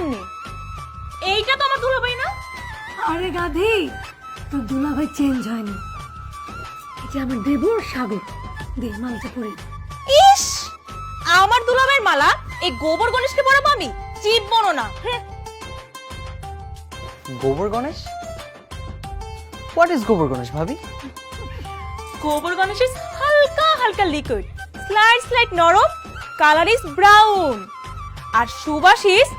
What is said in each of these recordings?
কেমনে? এইটা তো আমার দুলাভাই না। আরে গাধি, তোর দুলাভাই চেঞ্জ হয়নি, এটা আমার দেবর সাগর। দে মালটা পরে। ইস, আমার দুলাভাইয়ের মালা এই গোবর গণেশকে পরাবো আমি? চিপবো না। গোবর গণেশ? হোয়াট ইজ গোবর গণেশ ভাবি? গোবর গণেশ ইজ হালকা হালকা লিকুইড, স্লাইড নরম, কালার ইজ ব্রাউন, আর সুবাস ইজ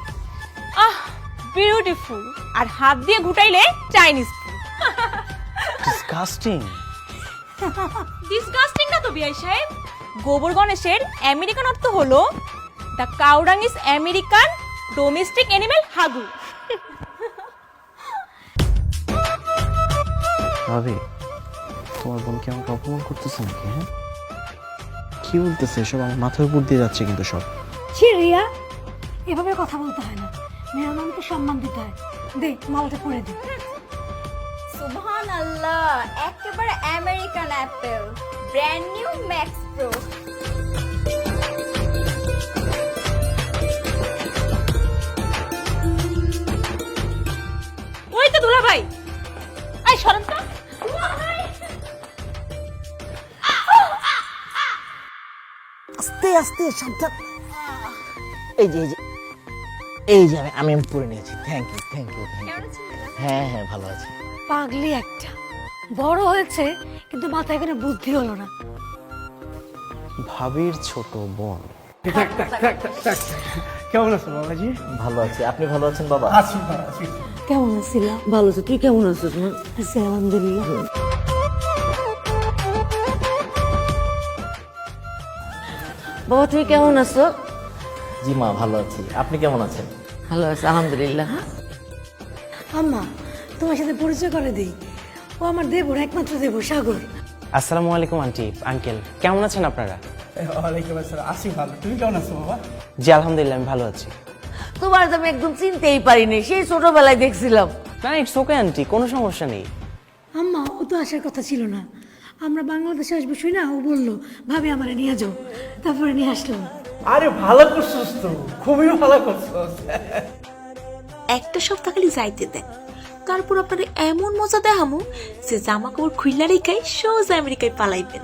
বিউটিফুল, আর হাত দিয়ে ঘুটাইলে চাইনিজ ফুড। ডিসগাস্টিং। ডিসগাস্টিং না তো বিআই সাহেব। গোবর গণেশের আমেরিকান অর্থ হলো the cow dung is American domestic animal হাগু। ভাবি, তোমার বোন কি আমাকে অপমান করতেছে নাকি? হ্যাঁ, কি বলতেছে এসব? আমার মাথার উপর দিয়ে যাচ্ছে কিন্তু সব। ছি রিয়া, এভাবে কথা বলতে হয় না, মেহমানকে সম্মান দিতে হয়। দে মালটা পরে দে। সুবহানাল্লাহ, একেবারে American Apple, brand new max pro. ওই তো দুলাভাই, আই সরেন তো। আস্তে আস্তে সাবধান। এই যে এই যে আমি পরে নিয়েছি। Thank you. হ্যাঁ হ্যাঁ, ভালো আছি। পাগলি একটা, বড় হয়েছে কিন্তু মাথায় কোনো বুদ্ধি হলো না। ভাবির ছোট বোন। কেমন আছো বাবাজি? ভালো আছি, আপনি ভালো আছেন বাবা? আছি ভালো আছি। কেমন আছিলাম? ভালো আছো, তুই কেমন আছিস? আছি আলহামদুলিল্লাহ। বাবা তুমি কেমন আছো? জি মা, ভালো আছি। আপনি কেমন আছেন? ভালো আছি আলহামদুলিল্লাহ। আম্মা, তোমার সাথে পরিচয় করে দেই, ও আমার দেবর, একমাত্র দেবর সাগর। আসসালামু আলাইকুম আন্টি, আঙ্কেল, কেমন আছেন আপনারা? ওয়ালাইকুম আসসালাম, আছি ভালো। তুমি কেমন আছো বাবা? জি আলহামদুলিল্লাহ, আমি ভালো আছি। তোমার তো আমি একদম চিনতেই পারিনি, সেই ছোটবেলায় দেখছিলাম। না, ইটস ওকে আন্টি, কোনো সমস্যা নেই। আম্মা, ও তো আসার কথা ছিল না, আমরা বাংলাদেশে আসবো শুই না, ও বললো ভাবি আমারে নিয়ে যাও, তারপরে নিয়ে আসলাম। আরে ভালো করছিস তো, খুবই ভালো করছিস। একটা সপ্তাহ খালি যাইতে দেন, তারপর আপনারা এমন মজা দেখামু যে জামা কাপড় খুললা রেখাই সোজা আমেরিকায় পালাইবেন।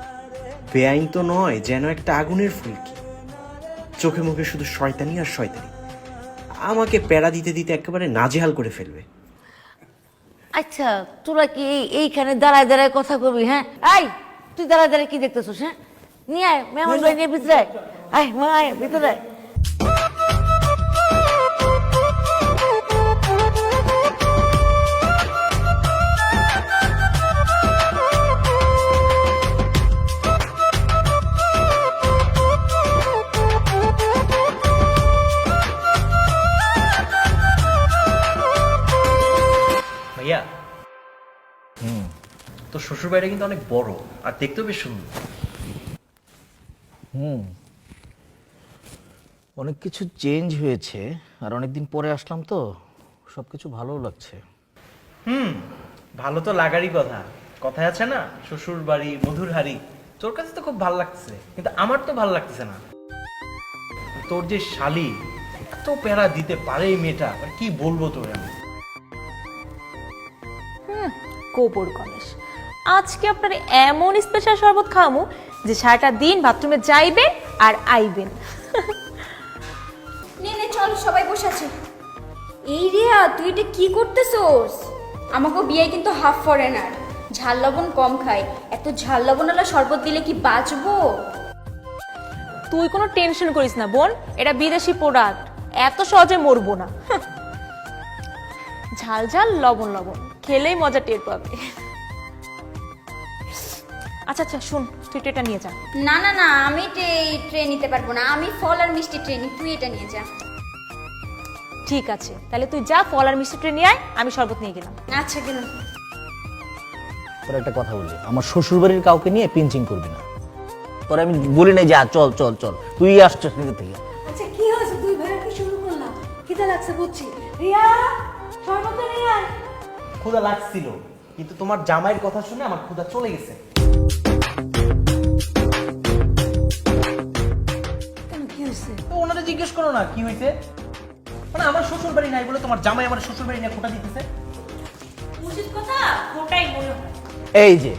বেআইন তো নয়, যেন একটা আগুনের ফুলকি, চোখে মুখে শুধু শয়তানি আর শয়তানি। আমাকে প্যারা দিতে দিতে একেবারে নাজেহাল করে ফেলবে। আচ্ছা তোরা কি এইখানে দাঁড়ায় দাঁড়ায় কথা কবি? হ্যাঁ, আই তুই দাঁড়ায় দাঁড়ায় কি দেখতেছিস? হ্যাঁ, নিয়ে আয় মেহমান ভাই, নিয়ে ভিতরে আয়। আয় মা, আয় ভিতরে আয়। ভাইয়া, তো শ্বশুর বাড়িটা কিন্তু অনেক বড় আর দেখতেও বেশ সুন্দর। অনেক কিছু চেঞ্জ হয়েছে, আর অনেকদিন পরে আসলাম তো সবকিছু ভালোও লাগছে। ভালো তো লাগারই কথা, কথায় আছে না, শ্বশুর বাড়ি মধুর হাড়ি। তোর কাছে তো খুব ভালো লাগছে, কিন্তু আমার তো ভালো লাগতেছে না। তোর যে শালি, এত প্যারা দিতে পারে এই মেয়েটা, আর কি বলবো তোর আমি। গোবর গণেশ, আজকে আপনার এমন স্পেশাল শরবত খাওয়ামু যে সারাটা দিন বাথরুমে যাইবেন আর আইবেন। নে নে চল, সবাই বসে আছে। এই রিয়া, তুই এটা কি করতেছোস? আমাকে বিয়ে কিন্তু হাফ ফরেনার, ঝাল লবণ কম খায়, এত ঝাল লবণওয়ালা শরবত দিলে কি বাঁচবো? তুই কোনো টেনশন করিস না বোন, এটা বিদেশি প্রোডাক্ট, এত সহজে মরবো না। ঝাল ঝাল লবণ লবণ খেলেই মজা টের পাবে। আচ্ছা আচ্ছা শোন, তুই এটা নিয়ে যা। না না না, আমি ট্রে নিতে পারবো না, আমি ফল আর মিষ্টি ট্রে নিই, তুই এটা নিয়ে যা। ঠিক আছে, তাহলে তুই যা, ফল আর মিষ্টি ট্রে নিয়ে আয়, আমি শরবত নিয়ে গেলাম। আচ্ছা গেলাম। তোর একটা কথা বলি, আমার শ্বশুর বাড়ির কাউকে নিয়ে পিঞ্চিং করবি না। তোর আমি বলি নাই যা, চল চল চল, তুই আসছিস নিজে থেকে। আচ্ছা কি হয়েছে, তুই ভাইয়া কি শুরু করলাম? খিদে লাগছে বুঝছি। রিয়া, শরবত নিয়ে আয়। ক্ষুধা লাগছিল, কিন্তু তোমার জামাইয়ের কথা শুনে আমার ক্ষুধা চলে গেছে। কেন, কি হয়েছে? তো ওনারা জিজ্ঞেস করো না কি হয়েছে। মানে আমার শ্বশুর বাড়ি নাই বলে তোমার জামাই আমার শ্বশুর বাড়ি নিয়ে খোটা দিতেছে। উচিত কথা ওটাই মনে হয়। এই যে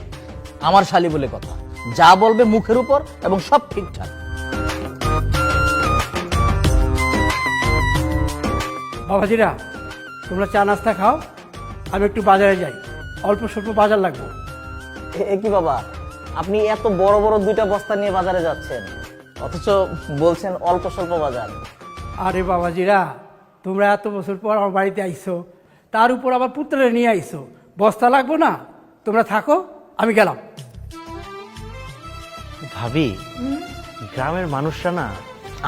আমার শালি বলে কথা, যা বলবে মুখের উপর এবং সব ঠিকঠাক। বাবাজিরা, তোমরা চা নাস্তা খাও, আমি একটু বাজারে যাই, অল্প স্বল্প বাজার লাগবে। এ কি বাবা, আপনি এত বড় বড় 2টা বস্তা নিয়ে বাজারে যাচ্ছেন, অথচ বলছেন অল্প স্বল্প বাজার। আরে বাবাজিরা, তোমরা এত বছর পর আমার বাড়িতে আইছো, তার উপর আবার পুত্রে নিয়ে আইছো, বস্তা লাগবো না? তোমরা থাকো, আমি গেলাম। ভাবি, গ্রামের মানুষরা না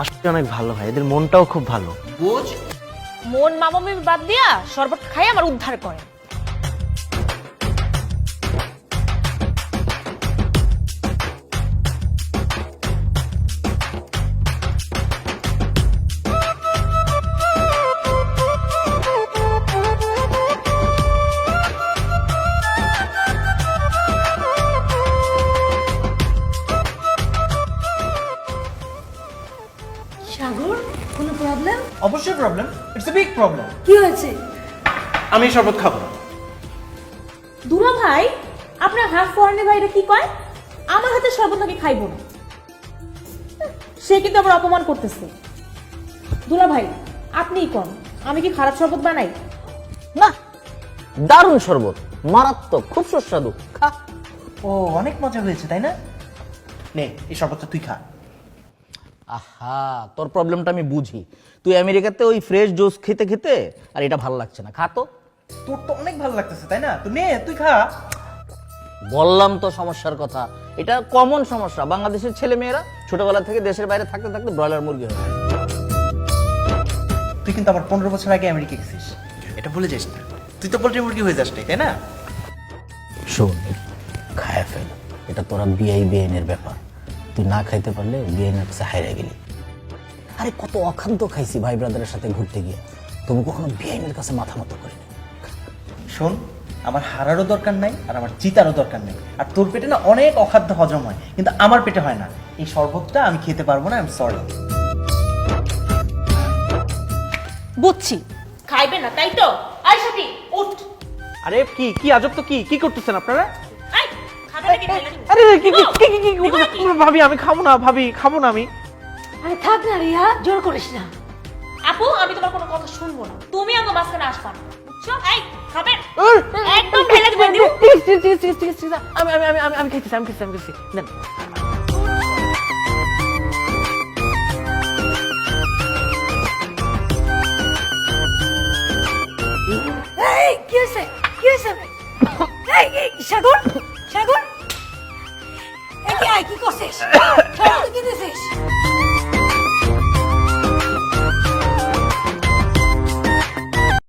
আসলে অনেক ভালো হয়, এদের মনটাও খুব ভালো। বুঝ মন মামামি বাদ দিয়া শরবত খাই আমার উদ্ধার করে। সাগর, কোনো প্রবলেম? অবশ্যই problem, it's a big problem. কি হয়েছে? আমি শরবত খাবো না। দুলা ভাই, আপনার হাফ ফরেনের ভাইরা কি কয়? আমার হাতে শরবত নাকি খাইবো না। সে কিন্তু আবার অপমান করতেছে। দুলা ভাই, আপনিই কোন, আমি কি খারাপ শরবত বানাই? না, দারুণ শরবত, মারাত্মক, খুব সুস্বাদু, খা। ও, অনেক মজা হয়েছে তাই না? নে, এই শরবতটা তুই খা। আহা, তোর প্রবলেমটা আমি বুঝি। তুই আমেরিকাতে ওই ফ্রেশ জুস খেতে খেতে আর এটা ভালো লাগছে না, খা তো। তোর তো অনেক ভালো লাগতেছে তাই না? তো নে, তুই খা। বললাম তো সমস্যার কথা, এটা কমন সমস্যা। বাংলাদেশের ছেলে মেয়েরা ছোটবেলা থেকে দেশের বাইরে থাকতে থাকতে ব্রয়লার মুরগি হয়ে যায়। তুই কিন্তু আবার 15 বছর আগে আমেরিকা গেছিস, এটা ভুলে যাস না। তুই তো পোল্ট্রি মুরগি হয়ে যাস তাই না? শোন, খায় ফেল, এটা তোরা বিআইনের ব্যাপার। তুই না খাইতে পারলে বিআইনের কাছে হাইরে গেলি। আরে কত অখাদ্য খাইছি ভাই ব্রাদারের সাথে ঘুরতে গিয়ে, তবু কখনো বিআইনের কাছে মাথা মতো করিনি। শোন, আমার হারারও দরকার নাই আর আমার চিতারও দরকার নেই। আর তোর পেটে না অনেক অখাদ্য হজম হয়, কিন্তু আমার পেটে হয় না। এই শরবতটা আমি খেতে পারবো না, আই এম সরি। বুঝছি, খাইবে না তাই তো? আই সাথী, উঠ। আরে কি কি আজব তো, কি করতেছেন আপনারা? আই, খাবে নাকি ঢেলে দিব? আরে কি ভাবি, আমি খাবো না, ভাবি খাবো না আমি। আরে থাক না রিয়া, জোর করিস না। আপু, আমি তোমার কোনো কথা শুনবো না, তুমি আমাকে মাঝখানে আসবা না, বুঝছো? এই, খাবেন? একদম ঢেলে দিব, দিব। আমি খাইতেছি দেন। এই, কি হয়েছে? কি হয়েছে? এই, সাগর, সাগর, এই কি করছিস? শরবত কি দিছিস?